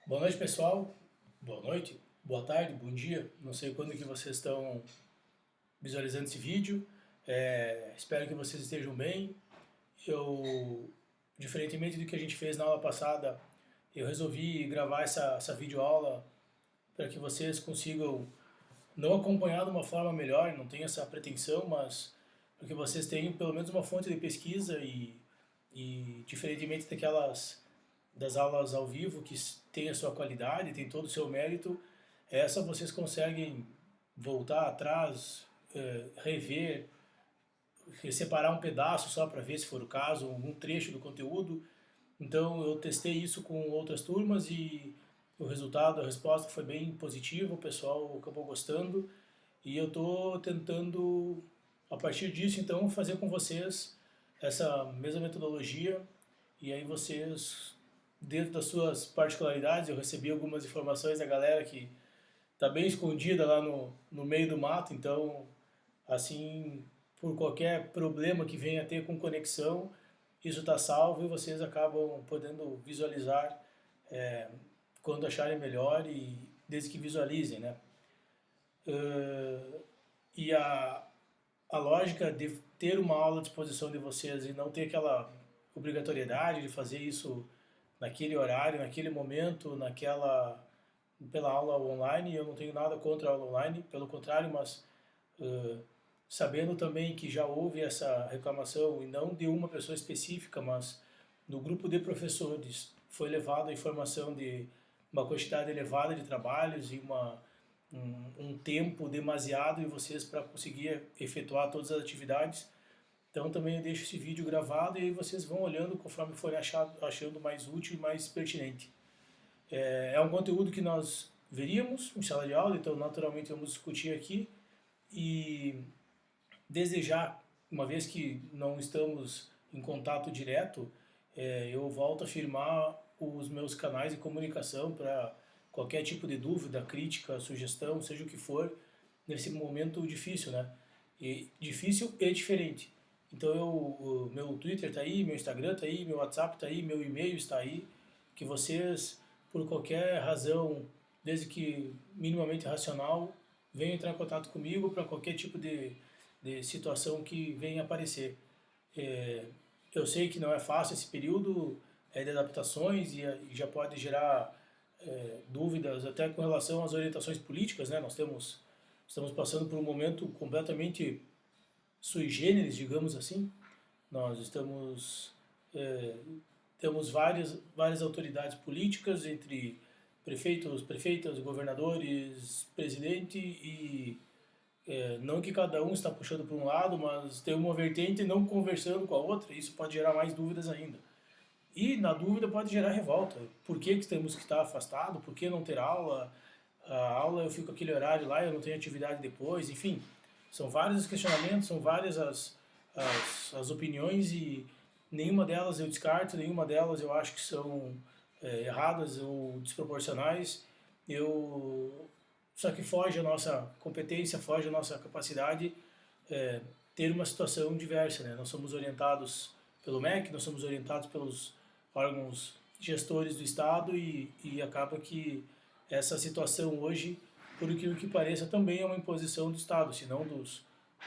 Boa noite, pessoal. Boa noite, boa tarde, bom dia. Não sei quando que vocês estão visualizando esse vídeo. Espero que vocês estejam bem. Eu, diferentemente do que a gente fez na aula passada, eu resolvi gravar essa videoaula para que vocês consigam não acompanhar de uma forma melhor, não tenho essa pretensão, mas para que vocês tenham pelo menos uma fonte de pesquisa e diferentemente das aulas ao vivo, que tem a sua qualidade, tem todo o seu mérito, essa vocês conseguem voltar atrás, rever, separar um pedaço só para ver se for o caso, algum trecho do conteúdo. Então eu testei isso com outras turmas e o resultado, a resposta foi bem positiva, o pessoal acabou gostando e eu estou tentando, a partir disso, então, fazer com vocês essa mesma metodologia e aí vocês, dentro das suas particularidades, eu recebi algumas informações da galera que está bem escondida lá no meio do mato, então, assim, por qualquer problema que venha a ter com conexão, isso está salvo e vocês acabam podendo visualizar é, quando acharem melhor e desde que visualizem, né? Uh, e a lógica de ter uma aula à disposição de vocês e não ter aquela obrigatoriedade de fazer isso naquele horário, naquele momento, pela aula online, eu não tenho nada contra a aula online, pelo contrário, mas uh, sabendo também que já houve essa reclamação, e não de uma pessoa específica, mas no grupo de professores, foi levada a informação de uma quantidade elevada de trabalhos e um tempo demasiado e vocês para conseguir efetuar todas as atividades. Então também eu deixo esse vídeo gravado e aí vocês vão olhando conforme forem achando mais útil e mais pertinente. É um conteúdo que nós veríamos em sala de aula, então naturalmente vamos discutir aqui e desejar, uma vez que não estamos em contato direto, eu volto a afirmar os meus canais de comunicação para qualquer tipo de dúvida, crítica, sugestão, seja o que for, nesse momento difícil, né? E difícil e diferente. Então o meu Twitter está aí, meu Instagram está aí, meu WhatsApp está aí, meu e-mail está aí, que vocês, por qualquer razão, desde que minimamente racional, venham entrar em contato comigo para qualquer tipo de situação que venha aparecer. É, eu sei que não é fácil esse período de adaptações e já pode gerar dúvidas até com relação às orientações políticas, né? Estamos passando por um momento completamente sui generis, digamos assim. Nós é, temos várias autoridades políticas entre prefeitos, prefeitas, governadores, presidente e não que cada um está puxando para um lado, mas tem uma vertente não conversando com a outra, e isso pode gerar mais dúvidas ainda. E na dúvida pode gerar revolta. Por que temos que estar afastado? Por que não ter aula? A aula eu fico aquele horário lá, eu não tenho atividade depois, enfim. São vários os questionamentos, são várias as opiniões e nenhuma delas eu descarto, nenhuma delas eu acho que são erradas ou desproporcionais. Eu só que foge a nossa competência, foge a nossa capacidade ter uma situação diversa, né? Nós somos orientados pelo MEC, nós somos orientados pelos órgãos gestores do Estado e acaba que essa situação hoje, por aquilo que pareça, também é uma imposição do Estado, se não dos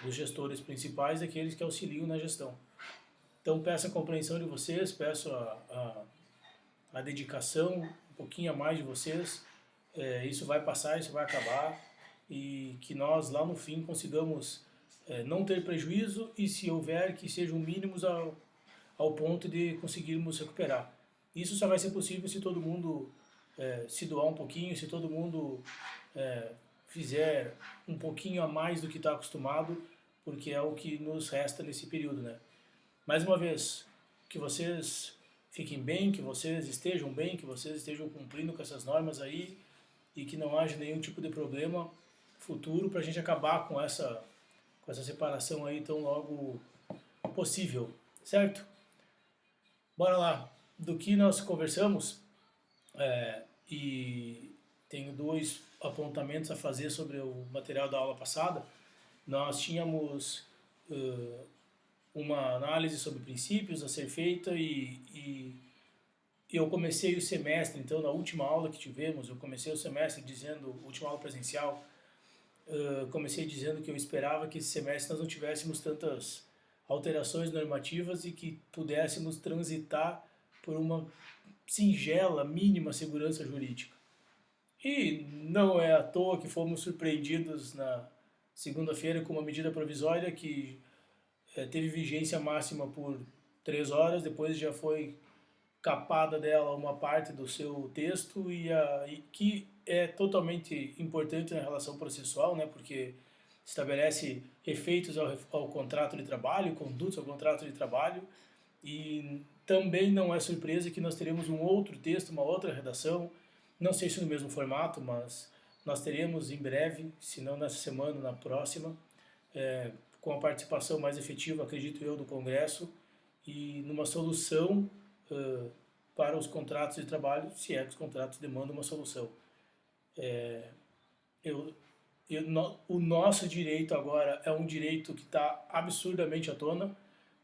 gestores principais, daqueles que auxiliam na gestão. Então peço a compreensão de vocês, peço a dedicação, um pouquinho a mais de vocês. Isso vai passar, isso vai acabar e que nós lá no fim consigamos não ter prejuízo e se houver que sejam mínimos ao ponto de conseguirmos recuperar. Isso só vai ser possível se todo mundo se doar um pouquinho, se todo mundo fizer um pouquinho a mais do que está acostumado, porque é o que nos resta nesse período, né? Mais uma vez, que vocês fiquem bem, que vocês estejam bem, que vocês estejam cumprindo com essas normas aí e que não haja nenhum tipo de problema futuro para a gente acabar com essa separação aí tão logo possível, certo? Bora lá. Do que nós conversamos, e tenho dois apontamentos a fazer sobre o material da aula passada. Nós tínhamos uma análise sobre princípios a ser feita e eu comecei o semestre, então na última aula que tivemos, eu comecei o semestre dizendo, última aula presencial, comecei dizendo que eu esperava que esse semestre nós não tivéssemos tantas alterações normativas e que pudéssemos transitar por uma singela, mínima segurança jurídica. E não é à toa que fomos surpreendidos na segunda-feira com uma medida provisória que teve vigência máxima por 3 horas, depois já foi capada dela uma parte do seu texto e que é totalmente importante na relação processual, né, porque estabelece efeitos ao contrato de trabalho, condutas ao contrato de trabalho, e também não é surpresa que nós teremos um outro texto, uma outra redação, não sei se no mesmo formato, mas nós teremos em breve, se não nessa semana, na próxima, com a participação mais efetiva, acredito eu, do Congresso, e numa solução para os contratos de trabalho, se é que os contratos demandam uma solução. O nosso direito agora é um direito que está absurdamente à tona,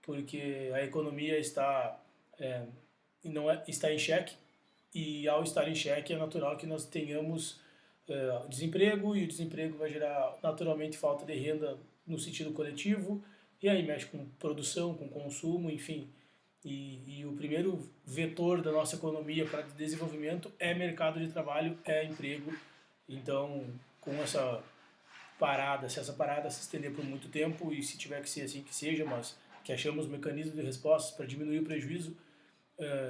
porque a economia está em xeque, e ao estar em xeque é natural que nós tenhamos desemprego, e o desemprego vai gerar naturalmente falta de renda no sentido coletivo, e aí mexe com produção, com consumo, enfim. E o primeiro vetor da nossa economia para desenvolvimento é mercado de trabalho, é emprego. Então, com essa parada, se essa parada se estender por muito tempo, e se tiver que ser assim que seja, mas que achamos mecanismos de resposta para diminuir o prejuízo,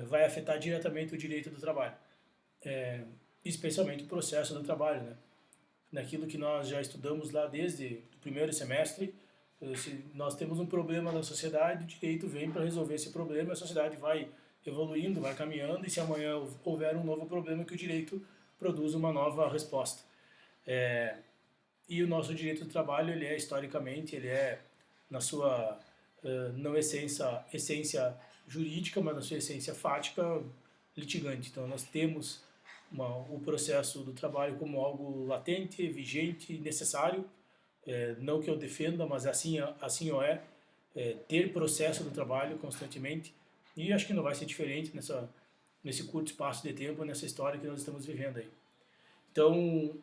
vai afetar diretamente o direito do trabalho, especialmente o processo do trabalho, né? Naquilo que nós já estudamos lá desde o primeiro semestre, se nós temos um problema na sociedade, o direito vem para resolver esse problema, a sociedade vai evoluindo, vai caminhando, e se amanhã houver um novo problema, que o direito produz uma nova resposta. E o nosso direito do trabalho, ele é historicamente, ele é na sua não essência jurídica, mas na sua essência fática, litigante. Então nós temos o processo do trabalho como algo latente, vigente e necessário, não que eu defenda, mas assim ter processo do trabalho constantemente, e acho que não vai ser diferente nesse curto espaço de tempo, nessa história que nós estamos vivendo aí. Então,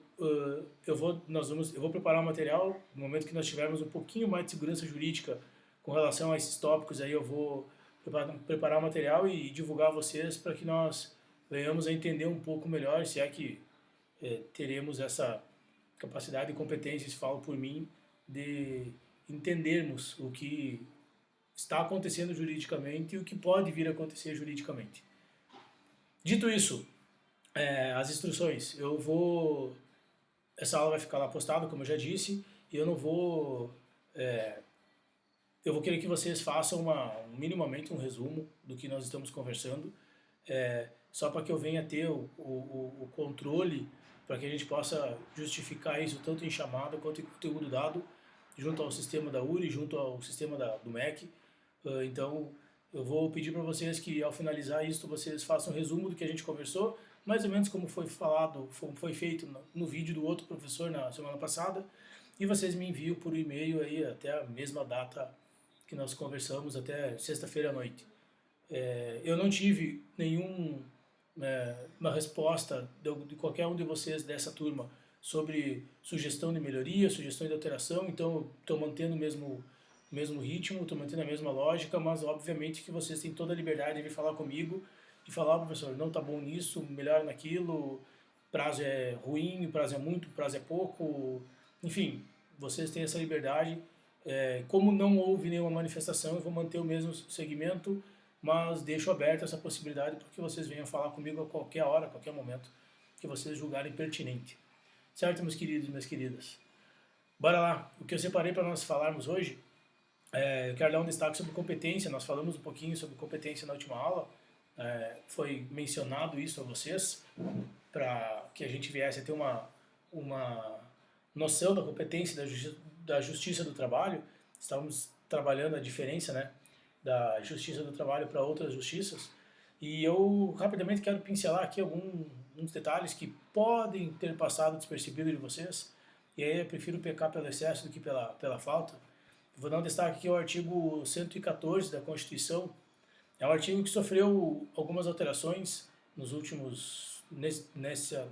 eu vou preparar o material, no momento que nós tivermos um pouquinho mais de segurança jurídica com relação a esses tópicos, aí eu vou preparar o material e divulgar a vocês para que nós venhamos a entender um pouco melhor, se é que teremos essa capacidade e competência, se falo por mim, de entendermos o que está acontecendo juridicamente e o que pode vir a acontecer juridicamente. Dito isso, as instruções, essa aula vai ficar lá postada, como eu já disse, e eu vou querer que vocês façam minimamente um resumo do que nós estamos conversando, só para que eu venha ter o controle, para que a gente possa justificar isso tanto em chamada quanto em conteúdo dado, junto ao sistema da URI, junto ao sistema do MEC. Então, eu vou pedir para vocês que, ao finalizar isso, vocês façam um resumo do que a gente conversou, mais ou menos como foi falado, como foi feito no vídeo do outro professor na semana passada, e vocês me enviam por e-mail aí até a mesma data que nós conversamos, até sexta-feira à noite. Eu não tive uma resposta de qualquer um de vocês dessa turma sobre sugestão de melhoria, sugestão de alteração, então estou mantendo o mesmo ritmo, estou mantendo a mesma lógica, mas obviamente que vocês têm toda a liberdade de vir falar comigo e falar, professor, não está bom nisso, melhor naquilo, prazo é ruim, prazo é muito, prazo é pouco, enfim, vocês têm essa liberdade. Como não houve nenhuma manifestação, eu vou manter o mesmo segmento, mas deixo aberta essa possibilidade para que vocês venham falar comigo a qualquer hora, a qualquer momento que vocês julgarem pertinente. Certo, meus queridos e minhas queridas? Bora lá! O que eu separei para nós falarmos hoje, eu quero dar um destaque sobre competência. Nós falamos um pouquinho sobre competência na última aula, foi mencionado isso a vocês, para que a gente viesse a ter uma noção da competência da justiça do trabalho. Estávamos trabalhando a diferença, né, da justiça do trabalho para outras justiças, e eu rapidamente quero pincelar aqui alguns detalhes que podem ter passado despercebido de vocês, e aí eu prefiro pecar pelo excesso do que pela falta. Vou dar um destaque aqui ao artigo 114 da Constituição, É um artigo que sofreu algumas alterações nos últimos, nessa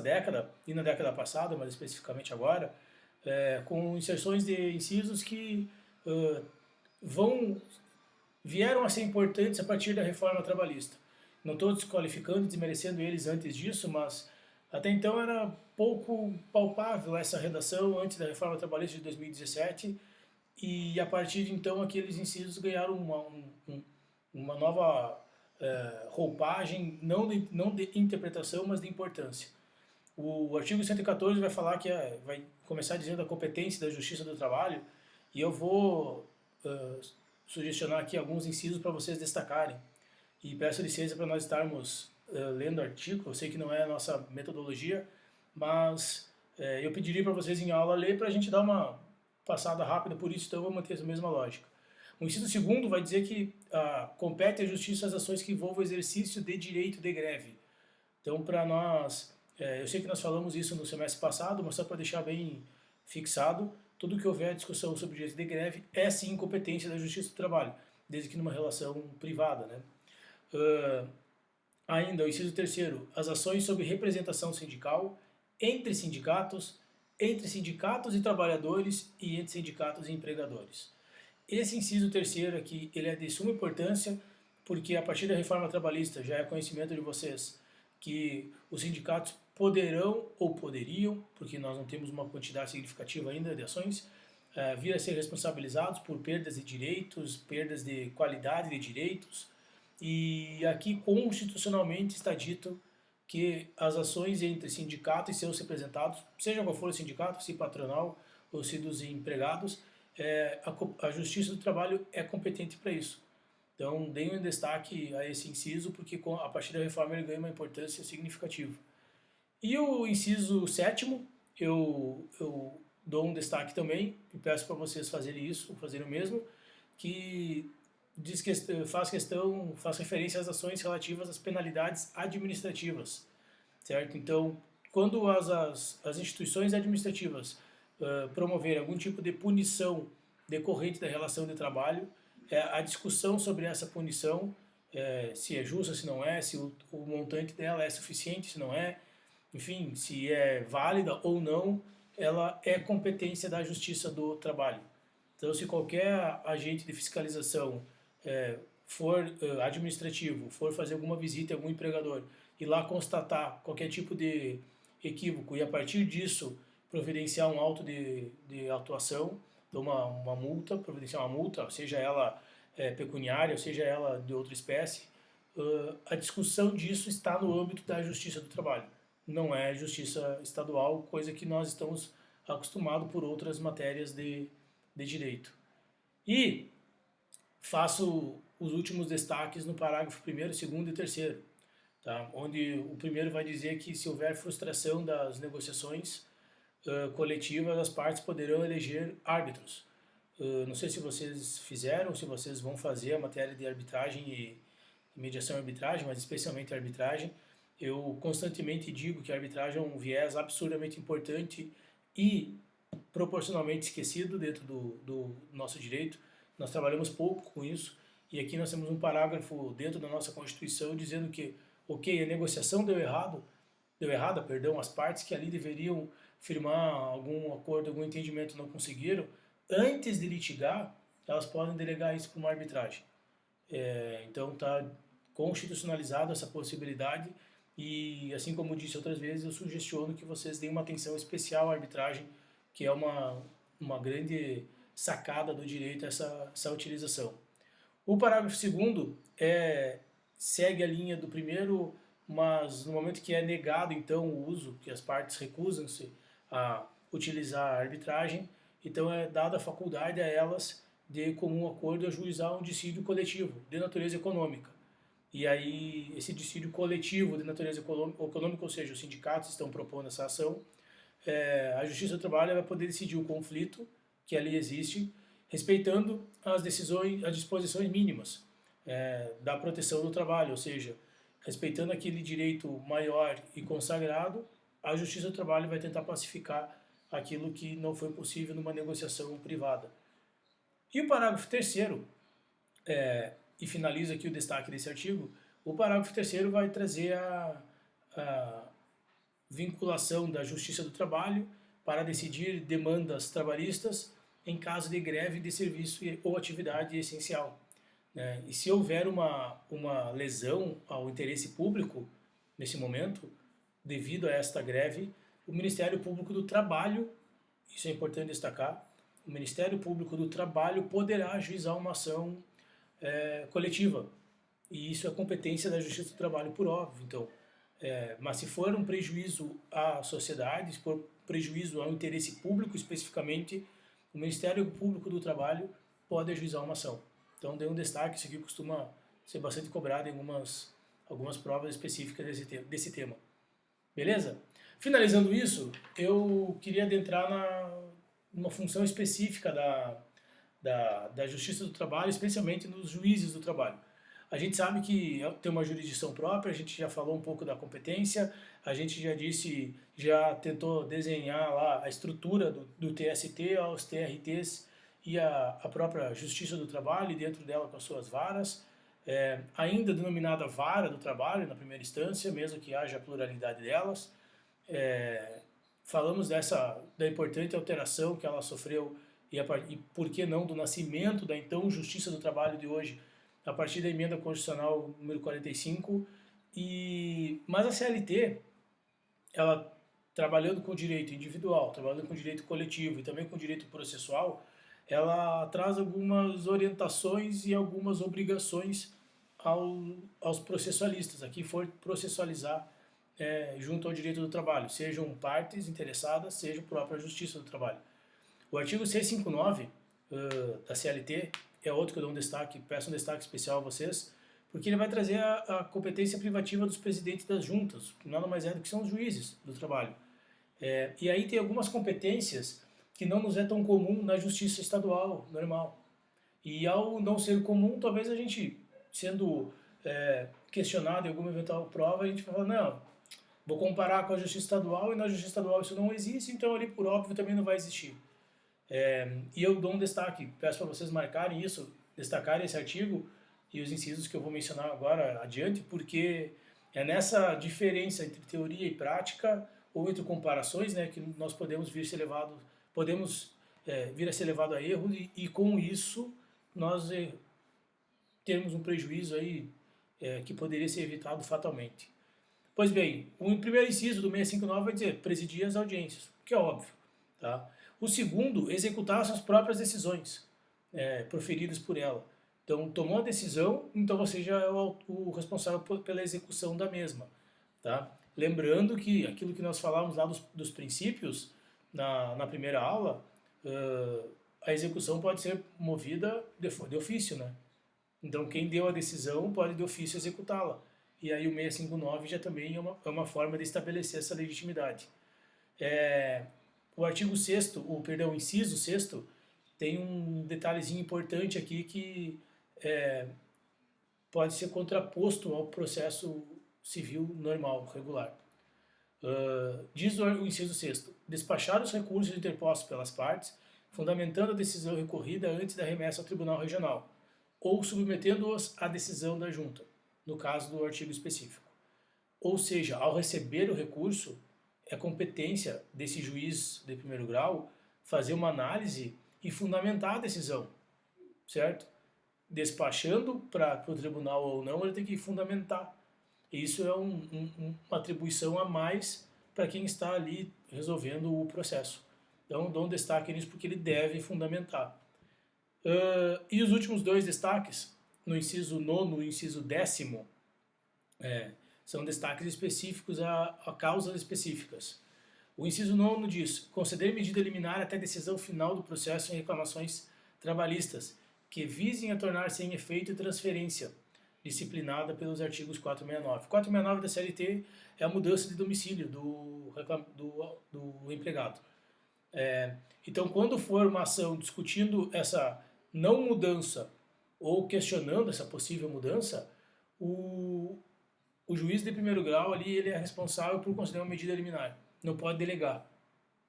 década, e na década passada, mas especificamente agora, com inserções de incisos que uh, vão vieram a ser importantes a partir da reforma trabalhista. Não estou desqualificando, desmerecendo eles antes disso, mas até então era pouco palpável essa redação antes da reforma trabalhista de 2017 e a partir de então aqueles incisos ganharam uma nova roupagem, não de interpretação, mas de importância. O artigo 114 vai falar que vai começar dizendo a competência da Justiça do Trabalho e eu vou sugestionar aqui alguns incisos para vocês destacarem. E peço licença para nós estarmos lendo o artigo, eu sei que não é a nossa metodologia, mas eu pediria para vocês em aula ler para a gente dar uma passada rápida por isso, então eu vou manter essa mesma lógica. O inciso segundo vai dizer que compete à Justiça as ações que envolvam o exercício de direito de greve. Então, para nós, eu sei que nós falamos isso no semestre passado, mas só para deixar bem fixado, tudo que houver discussão sobre direito de greve é sim competência da Justiça do Trabalho, desde que numa relação privada, né? Ainda, o inciso terceiro, as ações sobre representação sindical entre sindicatos e trabalhadores e entre sindicatos e empregadores. Esse inciso terceiro aqui, ele é de suma importância, porque a partir da reforma trabalhista já é conhecimento de vocês que os sindicatos poderão ou poderiam, porque nós não temos uma quantidade significativa ainda de ações, vir a ser responsabilizados por perdas de direitos, perdas de qualidade de direitos, e aqui constitucionalmente está dito que as ações entre sindicato e seus representados, seja qual for o sindicato, se patronal ou se dos empregados, a Justiça do Trabalho é competente para isso. Então, deem um destaque a esse inciso, porque a partir da reforma ele ganha uma importância significativa. E o inciso sétimo, eu dou um destaque também, e peço para vocês fazerem isso, fazerem o mesmo, que faz referência às ações relativas às penalidades administrativas, certo? Então, quando as instituições administrativas promoverem algum tipo de punição decorrente da relação de trabalho, a discussão sobre essa punição, se é justa, se não é, se o montante dela é suficiente, se não é, enfim, se é válida ou não, ela é competência da Justiça do Trabalho. Então, se qualquer agente de fiscalização for administrativo, for fazer alguma visita a algum empregador e lá constatar qualquer tipo de equívoco e a partir disso providenciar um auto de autuação, então uma multa, providenciar uma multa, seja ela pecuniária, seja ela de outra espécie, a discussão disso está no âmbito da Justiça do Trabalho. Não é Justiça Estadual, coisa que nós estamos acostumados por outras matérias de direito. E faço os últimos destaques no parágrafo 1º, 2º e 3º, tá? Onde o primeiro vai dizer que se houver frustração das negociações coletivas, as partes poderão eleger árbitros. Não sei se vocês fizeram, se vocês vão fazer a matéria de arbitragem e mediação e arbitragem, mas especialmente a arbitragem. Eu constantemente digo que a arbitragem é um viés absurdamente importante e proporcionalmente esquecido dentro do nosso direito. Nós trabalhamos pouco com isso e aqui nós temos um parágrafo dentro da nossa Constituição dizendo que, ok, a negociação deu errada, as partes que ali deveriam firmar algum acordo, algum entendimento não conseguiram, antes de litigar, elas podem delegar isso para uma arbitragem. Então está constitucionalizado essa possibilidade e, assim como disse outras vezes, eu sugestiono que vocês deem uma atenção especial à arbitragem, que é uma grande sacada do direito essa utilização. O parágrafo 2º segue a linha do primeiro, mas no momento que é negado então o uso, que as partes recusam-se a utilizar a arbitragem, então é dada a faculdade a elas de comum acordo ajuizar um dissídio coletivo de natureza econômica. E aí esse dissídio coletivo de natureza econômica, ou seja, os sindicatos estão propondo essa ação, a Justiça do Trabalho vai poder decidir o conflito que ali existe, respeitando as disposições mínimas da proteção do trabalho, ou seja, respeitando aquele direito maior e consagrado, a Justiça do Trabalho vai tentar pacificar aquilo que não foi possível numa negociação privada. E o parágrafo 3º e finalizo aqui o destaque desse artigo, o parágrafo 3º vai trazer a vinculação da Justiça do Trabalho para decidir demandas trabalhistas em caso de greve de serviço ou atividade essencial, né? E se houver uma lesão ao interesse público, nesse momento, devido a esta greve, o Ministério Público do Trabalho, isso é importante destacar, o Ministério Público do Trabalho poderá ajuizar uma ação coletiva. E isso é competência da Justiça do Trabalho, por óbvio. Então, mas se for um prejuízo à sociedade, se for prejuízo ao interesse público especificamente, o Ministério Público do Trabalho pode ajuizar uma ação. Então, dei um destaque, isso aqui costuma ser bastante cobrado em algumas provas específicas desse tema. Beleza? Finalizando isso, eu queria adentrar numa função específica da Justiça do Trabalho, especialmente nos juízes do trabalho. A gente sabe que tem uma jurisdição própria, a gente já falou um pouco da competência, a gente já tentou desenhar lá a estrutura do TST, aos TRTs e a própria Justiça do Trabalho, e dentro dela com as suas varas, ainda denominada vara do trabalho na primeira instância, mesmo que haja a pluralidade delas. Falamos da importante alteração que ela sofreu e por que não do nascimento da então Justiça do Trabalho de hoje, a partir da emenda constitucional número 45, mas a CLT, ela trabalhando com o direito individual, trabalhando com o direito coletivo e também com o direito processual, ela traz algumas orientações e algumas obrigações aos processualistas, a quem for processualizar junto ao direito do trabalho, sejam partes interessadas, seja a própria Justiça do Trabalho. O artigo 659 da CLT é outro que eu dou um destaque, peço um destaque especial a vocês, porque ele vai trazer a competência privativa dos presidentes das juntas, que nada mais é do que são os juízes do trabalho. E aí tem algumas competências que não nos é tão comum na justiça estadual, normal. E ao não ser comum, talvez a gente, sendo questionado em alguma eventual prova, a gente vai falar, não, vou comparar com a justiça estadual, e na justiça estadual isso não existe, então ali por óbvio também não vai existir. E eu dou um destaque, peço para vocês marcarem isso, destacarem esse artigo e os incisos que eu vou mencionar agora adiante, porque é nessa diferença entre teoria e prática, ou entre comparações, né, que nós podemos vir a ser levado a erro, e com isso nós temos um prejuízo aí que poderia ser evitado fatalmente. Pois bem, o primeiro inciso do 659 vai dizer presidir as audiências, que é óbvio, tá? O segundo, executar suas próprias decisões proferidas por ela. Então, tomou a decisão, então você já é o responsável pela execução da mesma, tá? Lembrando que aquilo que nós falamos lá dos princípios na primeira aula, a execução pode ser movida de ofício, né? Então, quem deu a decisão pode de ofício executá-la. E aí o 659 já também é uma forma de estabelecer essa legitimidade. O artigo 6º, o inciso 6º, tem um detalhezinho importante aqui que pode ser contraposto ao processo civil normal, regular. Diz o inciso 6º, despachar os recursos interpostos pelas partes, fundamentando a decisão recorrida antes da remessa ao Tribunal Regional, ou submetendo-os à decisão da Junta, no caso do artigo específico. Ou seja, ao receber o recurso, é competência desse juiz de primeiro grau fazer uma análise e fundamentar a decisão, certo? Despachando para o tribunal ou não, ele tem que fundamentar. Isso é uma atribuição a mais para quem está ali resolvendo o processo. Então, dou um destaque nisso porque ele deve fundamentar. E os últimos dois destaques, no inciso 9º e inciso 10º, são destaques específicos a causas específicas. O inciso 9º diz, conceder medida liminar até decisão final do processo em reclamações trabalhistas, que visem a tornar sem efeito transferência, disciplinada pelos artigos 469. 469 da CLT é a mudança de domicílio do empregado. Então, quando for uma ação discutindo essa não mudança ou questionando essa possível mudança, o juiz de primeiro grau ali, ele é responsável por conceder uma medida liminar. Não pode delegar.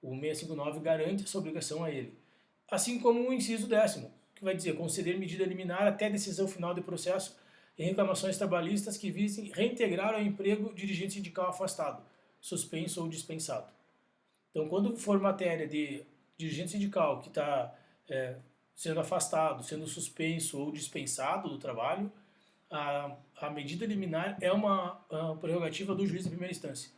O 659 garante essa obrigação a ele. Assim como o inciso 10º, que vai dizer conceder medida liminar até decisão final de processo em reclamações trabalhistas que visem reintegrar ao emprego dirigente sindical afastado, suspenso ou dispensado. Então, quando for matéria de dirigente sindical que está sendo afastado, sendo suspenso ou dispensado do trabalho, a medida liminar é uma prerrogativa do juiz de primeira instância.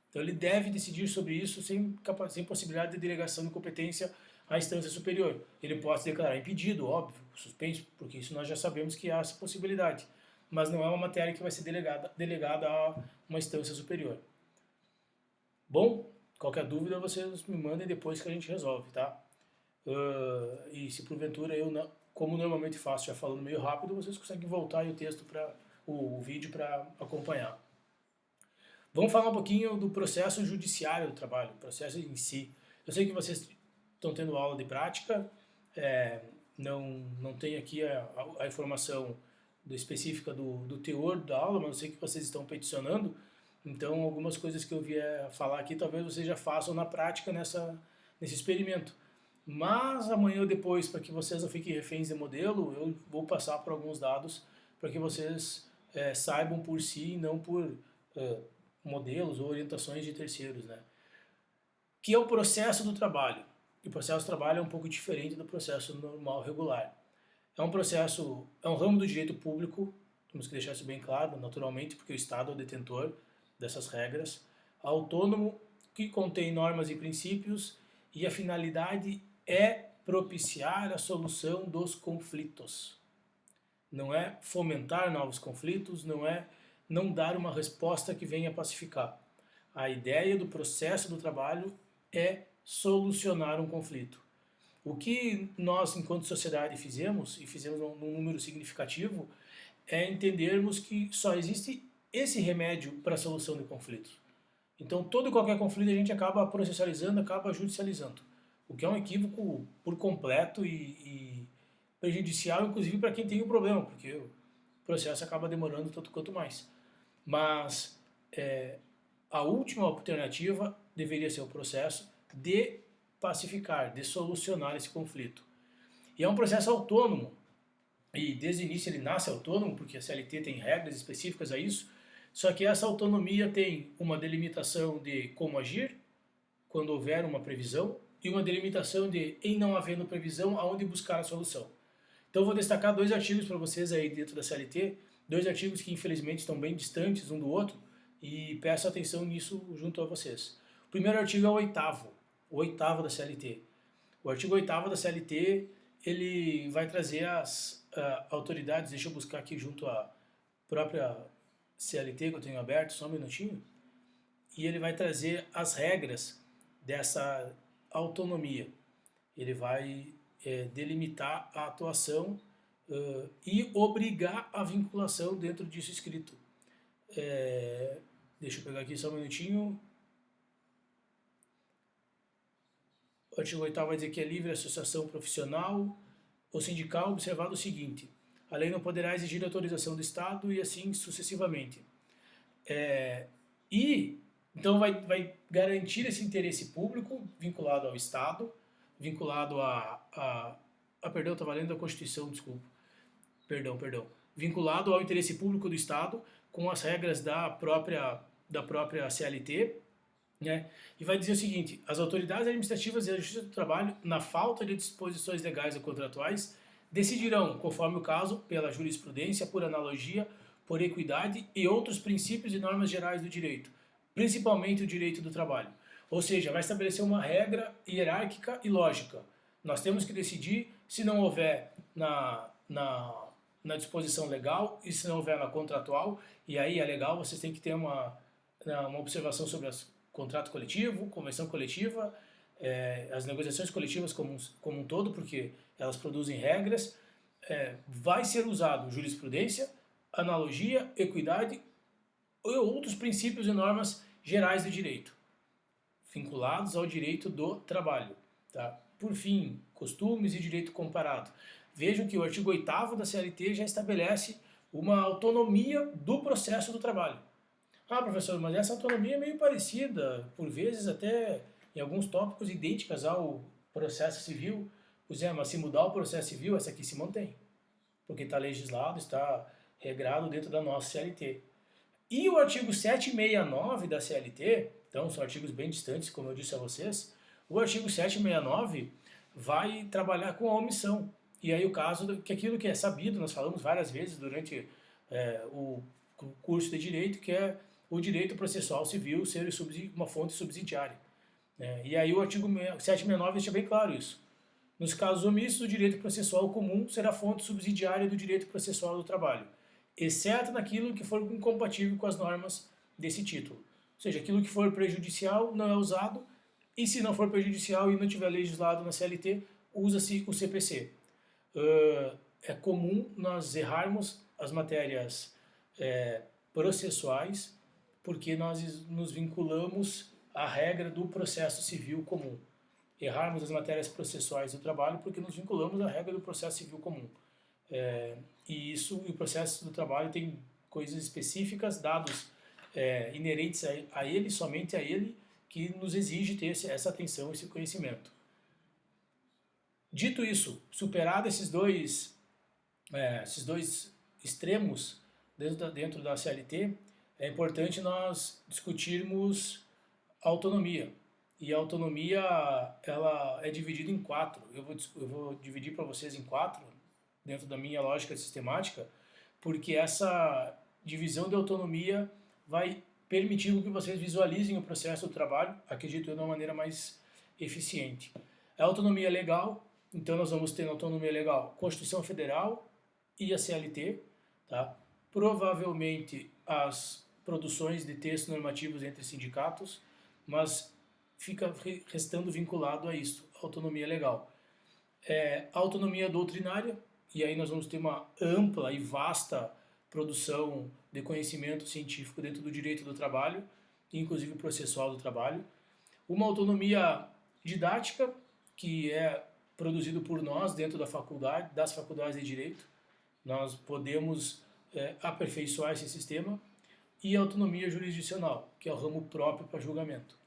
Então, ele deve decidir sobre isso sem possibilidade de delegação de competência à instância superior. Ele pode se declarar impedido, óbvio, suspenso, porque isso nós já sabemos que há essa possibilidade. Mas não é uma matéria que vai ser delegada a uma instância superior. Bom, qualquer dúvida vocês me mandem depois que a gente resolve, tá? E se porventura eu, como normalmente faço, já falando meio rápido, vocês conseguem voltar aí o texto o vídeo para acompanhar. Vamos falar um pouquinho do processo judiciário do trabalho, o processo em si. Eu sei que vocês estão tendo aula de prática, não tem aqui a informação específica do teor da aula, mas eu sei que vocês estão peticionando, então algumas coisas que eu vier falar aqui talvez vocês já façam na prática nesse experimento. Mas amanhã ou depois, para que vocês não fiquem reféns de modelo, eu vou passar por alguns dados para que vocês saibam por si e não por modelos ou orientações de terceiros, né? Que é o processo do trabalho. E o processo do trabalho é um pouco diferente do processo normal, regular. É um ramo do direito público, temos que deixar isso bem claro, naturalmente, porque o Estado é o detentor dessas regras, autônomo, que contém normas e princípios, e a finalidade é propiciar a solução dos conflitos. Não é fomentar novos conflitos, não é não dar uma resposta que venha pacificar. A ideia do processo do trabalho é solucionar um conflito. O que nós, enquanto sociedade, fizemos, e fizemos num número significativo, é entendermos que só existe esse remédio para a solução de conflitos. Então, todo e qualquer conflito a gente acaba processualizando, acaba judicializando, o que é um equívoco por completo e prejudicial, inclusive, para quem tem o problema, porque o processo acaba demorando tanto quanto mais. Mas a última alternativa deveria ser o processo de pacificar, de solucionar esse conflito. E é um processo autônomo, e desde o início ele nasce autônomo, porque a CLT tem regras específicas a isso, só que essa autonomia tem uma delimitação de como agir, quando houver uma previsão, e uma delimitação de, em não havendo previsão, aonde buscar a solução. Então eu vou destacar 2 artigos para vocês aí dentro da CLT, 2 artigos que infelizmente estão bem distantes um do outro, e peço atenção nisso junto a vocês. O primeiro artigo é o oitavo da CLT. O artigo 8º da CLT, ele vai trazer as autoridades, deixa eu buscar aqui junto à própria CLT que eu tenho aberto, só um minutinho, e ele vai trazer as regras dessa autonomia. Ele vai delimitar a atuação e obrigar a vinculação dentro disso escrito. Deixa eu pegar aqui só um minutinho. O artigo 8º vai dizer que é livre associação profissional ou sindical, observado o seguinte: a lei não poderá exigir autorização do Estado e assim sucessivamente. Então vai garantir esse interesse público vinculado ao Estado, vinculado perdão, estava lendo a Constituição, desculpa. Perdão. Vinculado ao interesse público do Estado, com as regras da própria CLT, né? E vai dizer o seguinte: as autoridades administrativas e a Justiça do Trabalho, na falta de disposições legais ou contratuais, decidirão, conforme o caso, pela jurisprudência, por analogia, por equidade e outros princípios e normas gerais do direito, principalmente o direito do trabalho. Ou seja, vai estabelecer uma regra hierárquica e lógica. Nós temos que decidir se não houver na disposição legal e se não houver na contratual, e aí é legal, vocês têm que ter uma observação sobre o contrato coletivo, convenção coletiva, as negociações coletivas como um todo, porque elas produzem regras. Vai ser usado jurisprudência, analogia, equidade e outros princípios e normas gerais do direito, vinculados ao direito do trabalho. Tá? Por fim, costumes e direito comparado. Vejam que o artigo 8º da CLT já estabelece uma autonomia do processo do trabalho. Ah, professor, mas essa autonomia é meio parecida, por vezes até em alguns tópicos idênticas ao processo civil. Pois é, mas se mudar o processo civil, essa aqui se mantém, porque está legislado, está regrado dentro da nossa CLT. E o artigo 769 da CLT, então são artigos bem distantes, como eu disse a vocês, o artigo 769 vai trabalhar com a omissão. E aí o caso que aquilo que é sabido, nós falamos várias vezes durante o curso de Direito, que é o direito processual civil ser uma fonte subsidiária. E aí o artigo 769 deixa bem claro isso. Nos casos omissos, o direito processual comum será fonte subsidiária do direito processual do trabalho, exceto naquilo que for incompatível com as normas desse título. Ou seja, aquilo que for prejudicial não é usado, e se não for prejudicial e não tiver legislado na CLT, usa-se o CPC. É comum nós errarmos as matérias processuais porque nós nos vinculamos à regra do processo civil comum. Errarmos as matérias processuais do trabalho porque nos vinculamos à regra do processo civil comum. E o processo do trabalho tem coisas específicas, dados inerentes a ele, somente a ele, que nos exige ter essa atenção, esse conhecimento. Dito isso, superado esses dois extremos dentro da CLT, é importante nós discutirmos a autonomia. E a autonomia, ela é dividida em 4. Eu vou dividir para vocês em 4, dentro da minha lógica sistemática, porque essa divisão de autonomia vai permitir que vocês visualizem o processo do trabalho, acredito eu, de uma maneira mais eficiente. A autonomia legal, então nós vamos ter na autonomia legal Constituição Federal e a CLT, tá? Provavelmente as produções de textos normativos entre sindicatos, mas fica restando vinculado a isso, autonomia legal. Autonomia doutrinária, e aí nós vamos ter uma ampla e vasta produção de conhecimento científico dentro do direito do trabalho, inclusive processual do trabalho. Uma autonomia didática, que é produzido por nós dentro das faculdades de direito. Nós podemos aperfeiçoar esse sistema. E a autonomia jurisdicional, que é o ramo próprio para julgamento.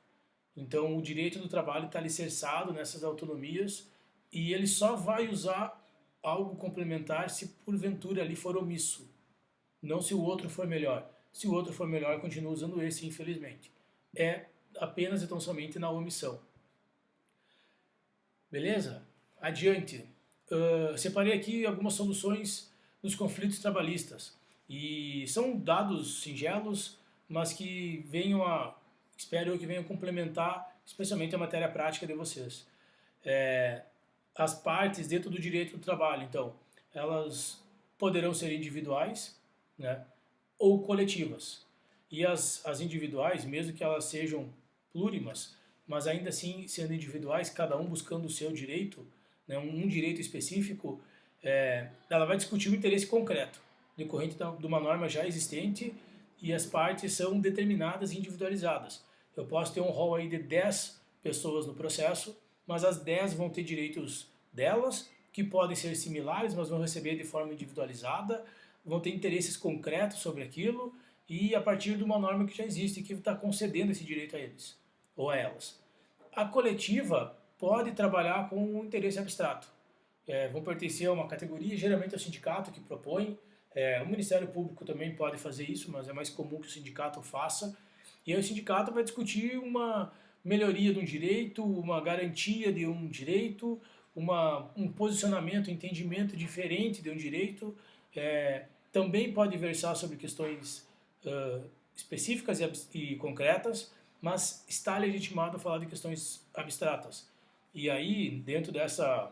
Então, o direito do trabalho está alicerçado nessas autonomias e ele só vai usar algo complementar se porventura ali for omisso, não se o outro for melhor. Se o outro for melhor, continua usando esse, infelizmente. É apenas e tão somente na omissão. Beleza? Adiante. Separei aqui algumas soluções dos conflitos trabalhistas. E são dados singelos, mas que espero eu que venham complementar, especialmente a matéria prática de vocês. As partes dentro do direito do trabalho, então, elas poderão ser individuais, né, ou coletivas. E as individuais, mesmo que elas sejam plurimas, mas ainda assim sendo individuais, cada um buscando o seu direito, né, um direito específico, ela vai discutir o interesse concreto, decorrente de uma norma já existente, e as partes são determinadas e individualizadas. Eu posso ter um rol aí de 10 pessoas no processo, mas as 10 vão ter direitos delas, que podem ser similares, mas vão receber de forma individualizada, vão ter interesses concretos sobre aquilo, e a partir de uma norma que já existe, que está concedendo esse direito a eles, ou a elas. A coletiva pode trabalhar com um interesse abstrato. Vão pertencer a uma categoria, geralmente é o sindicato que propõe. O Ministério Público também pode fazer isso, mas é mais comum que o sindicato faça. E aí o sindicato vai discutir uma melhoria de um direito, uma garantia de um direito, um posicionamento, um entendimento diferente de um direito. Também pode versar sobre questões específicas e concretas, mas está legitimado a falar de questões abstratas. E aí, dentro dessa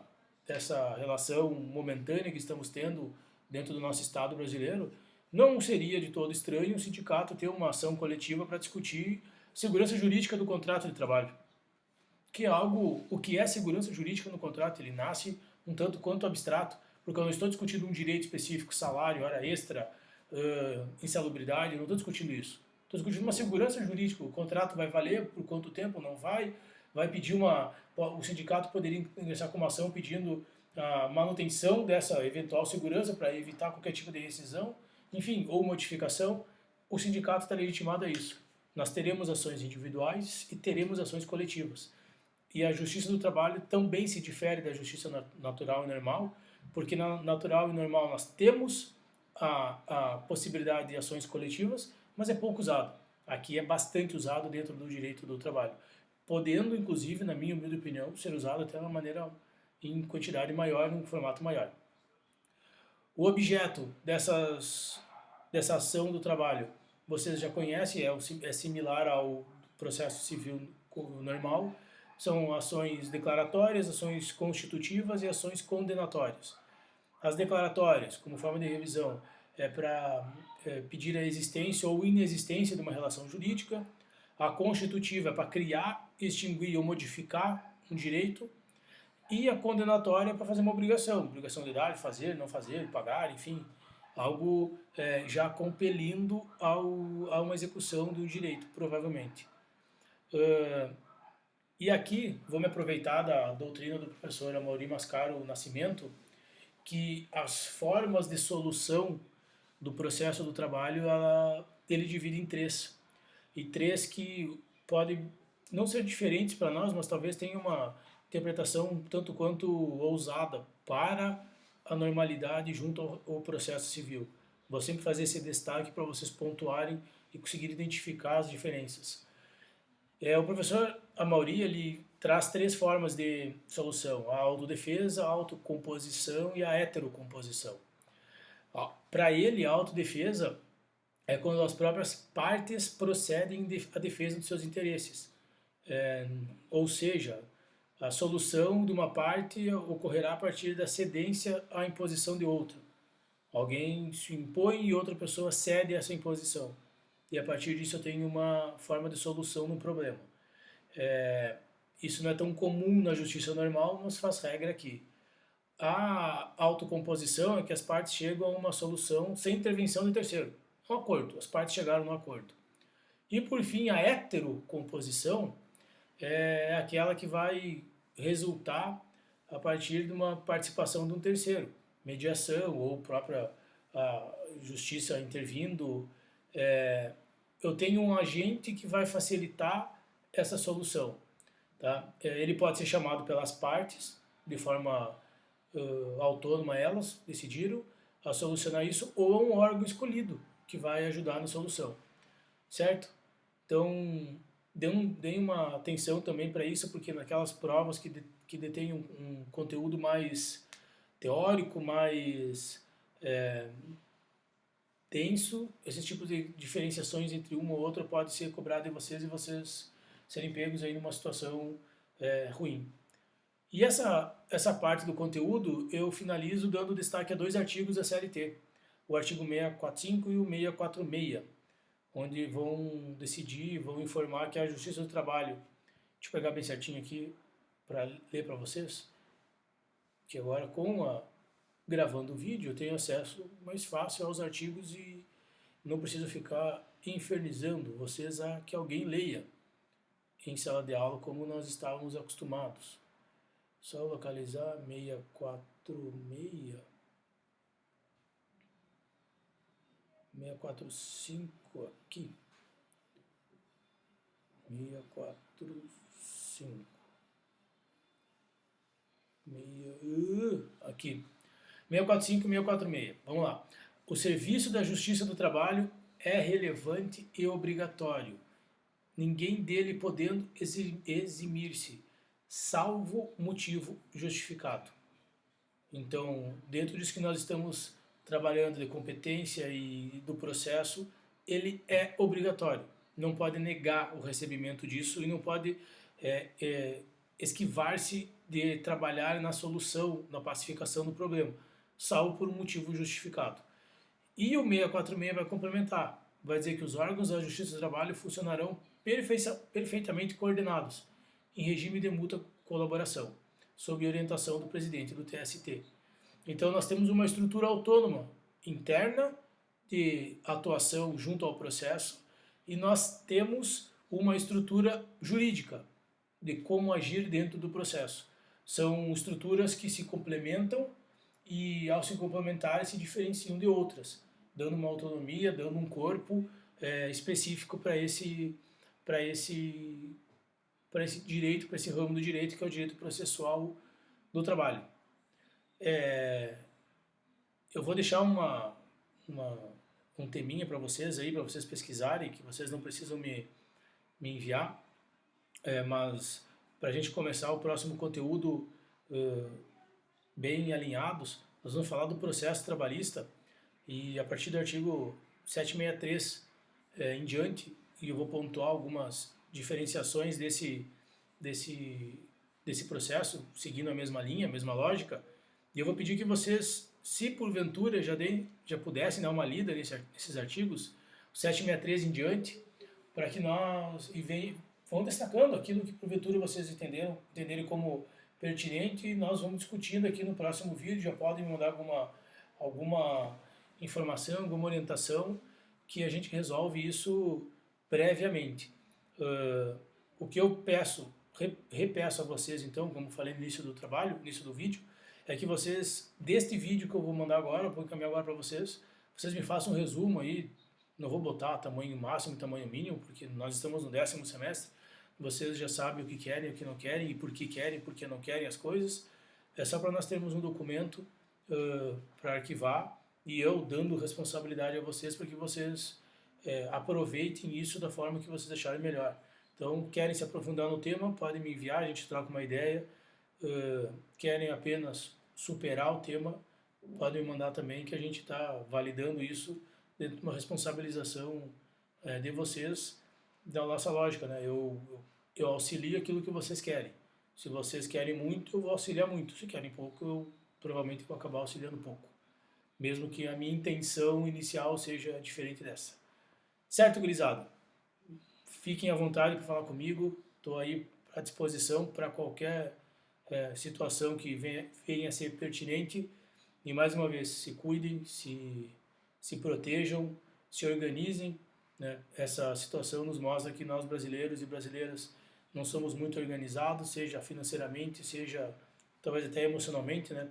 relação momentânea que estamos tendo dentro do nosso Estado brasileiro, não seria de todo estranho o sindicato ter uma ação coletiva para discutir segurança jurídica do contrato de trabalho. Que é o que é segurança jurídica no contrato, ele nasce um tanto quanto abstrato, porque eu não estou discutindo um direito específico, salário, hora extra, insalubridade, eu não estou discutindo isso. Estou discutindo uma segurança jurídica, o contrato vai valer por quanto tempo, não vai pedir o sindicato poderia ingressar com uma ação pedindo a manutenção dessa eventual segurança para evitar qualquer tipo de rescisão, enfim, ou modificação. O sindicato está legitimado a isso. Nós teremos ações individuais e teremos ações coletivas. e a justiça do trabalho também se difere da justiça natural e normal, porque na natural e normal nós temos a possibilidade de ações coletivas, mas é pouco usado. Aqui é bastante usado dentro do direito do trabalho, podendo, inclusive, na minha humilde opinião, ser usado até de uma maneira em quantidade maior, num formato maior. O objeto dessa ação do trabalho, vocês já conhecem, é similar ao processo civil normal, são ações declaratórias, ações constitutivas e ações condenatórias. As declaratórias, como forma de revisão, é para pedir a existência ou inexistência de uma relação jurídica. A constitutiva é para criar, extinguir ou modificar um direito. E a condenatória é para fazer uma obrigação de dar, fazer, não fazer, pagar, enfim, algo já compelindo a uma execução do direito, provavelmente. E aqui, vou me aproveitar da doutrina do professor Amaury Mascaro Nascimento, que as formas de solução do processo do trabalho, ele divide em três. E três que podem não ser diferentes para nós, mas talvez tenham uma interpretação tanto quanto ousada para a normalidade junto ao processo civil. Vou sempre fazer esse destaque para vocês pontuarem e conseguirem identificar as diferenças. O professor Amaury, ele traz três formas de solução: a autodefesa, a autocomposição e a heterocomposição. Para ele, a autodefesa é quando as próprias partes procedem à defesa dos seus interesses. Ou seja, a solução de uma parte ocorrerá a partir da cedência à imposição de outra. Alguém se impõe e outra pessoa cede a essa imposição. E a partir disso eu tenho uma forma de solução no problema. Isso não é tão comum na justiça normal, mas faz regra aqui. A autocomposição é que as partes chegam a uma solução sem intervenção de terceiro. Um acordo, as partes chegaram no acordo. E por fim, a heterocomposição é aquela que vai resultar a partir de uma participação de um terceiro, mediação ou própria a justiça intervindo. Eu tenho um agente que vai facilitar essa solução. Tá? Ele pode ser chamado pelas partes, de forma autônoma, elas decidiram a solucionar isso, ou um órgão escolhido que vai ajudar na solução. Certo? Então, deem uma atenção também para isso, porque naquelas provas que detêm um conteúdo mais teórico, mais denso, esses tipos de diferenciações entre uma ou outra pode ser cobrado de vocês e vocês serem pegos aí numa situação ruim. E essa parte do conteúdo eu finalizo dando destaque a dois artigos da CLT, o artigo 645 e o 646, onde vão decidir, vão informar que a Justiça do Trabalho, deixa eu pegar bem certinho aqui para ler para vocês, que agora gravando o vídeo eu tenho acesso mais fácil aos artigos e não preciso ficar infernizando vocês a que alguém leia em sala de aula como nós estávamos acostumados. Só localizar 646, 645 aqui, 645, aqui, 645 e 646, vamos lá. O serviço da Justiça do Trabalho é relevante e obrigatório, ninguém dele podendo eximir-se, salvo motivo justificado. Então, dentro disso que nós estamos trabalhando de competência e do processo, ele é obrigatório. Não pode negar o recebimento disso e não pode esquivar-se de trabalhar na solução, na pacificação do problema, salvo por um motivo justificado. E o 646 vai complementar, vai dizer que os órgãos da Justiça do Trabalho funcionarão perfeitamente coordenados, em regime de mútua colaboração, sob orientação do presidente do TST. Então nós temos uma estrutura autônoma, interna, de atuação junto ao processo, e nós temos uma estrutura jurídica, de como agir dentro do processo. São estruturas que se complementam e, ao se complementarem, se diferenciam de outras, dando uma autonomia, dando um corpo específico para esse para esse direito, para esse ramo do direito, que é o direito processual do trabalho. Eu vou deixar um teminha para vocês aí, para vocês pesquisarem, que vocês não precisam me enviar, mas para a gente começar o próximo conteúdo bem alinhados, nós vamos falar do processo trabalhista e a partir do artigo 763 em diante, e eu vou pontuar algumas diferenciações desse processo, seguindo a mesma linha, a mesma lógica, e eu vou pedir que vocês, se porventura já pudessem dar uma lida nesses artigos, 763 em diante, para que nós vão destacando aquilo que porventura vocês entenderem como pertinente, e nós vamos discutindo aqui no próximo vídeo. Já podem me mandar alguma informação, alguma orientação, que a gente resolve isso previamente. O que eu repeço a vocês, então, como falei no início do vídeo, é que vocês, deste vídeo que eu vou mandar agora, eu vou encaminhar agora para vocês me façam um resumo aí. Não vou botar tamanho máximo e tamanho mínimo, porque nós estamos no 10º semestre, vocês já sabem o que querem, o que não querem, e por que não querem as coisas. É só para nós termos um documento para arquivar, e eu dando responsabilidade a vocês para que vocês aproveitem isso da forma que vocês acharem melhor. Então, querem se aprofundar no tema, podem me enviar, a gente troca uma ideia. Querem apenas superar o tema, podem me mandar também, que a gente está validando isso dentro de uma responsabilização de vocês, da nossa lógica, né? Eu auxilio aquilo que vocês querem. Se vocês querem muito, eu vou auxiliar muito. Se querem pouco, eu provavelmente vou acabar auxiliando pouco. Mesmo que a minha intenção inicial seja diferente dessa. Certo, gurizada? Fiquem à vontade para falar comigo. Estou aí à disposição para qualquer situação que venha a ser pertinente. E mais uma vez, se cuidem, se protejam, se organizem, né? Essa situação nos mostra que nós brasileiros e brasileiras não somos muito organizados, seja financeiramente, seja talvez até emocionalmente, né?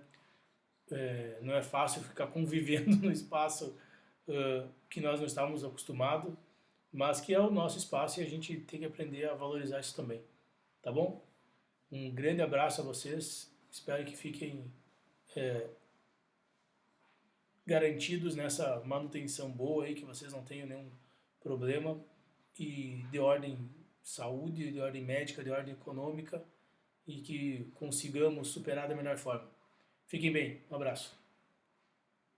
Não é fácil ficar convivendo no espaço que nós não estávamos acostumados, mas que é o nosso espaço e a gente tem que aprender a valorizar isso também, tá bom? Um grande abraço a vocês, espero que fiquem garantidos nessa manutenção boa aí, que vocês não tenham nenhum problema, e de ordem saúde, de ordem médica, de ordem econômica, e que consigamos superar da melhor forma. Fiquem bem, um abraço.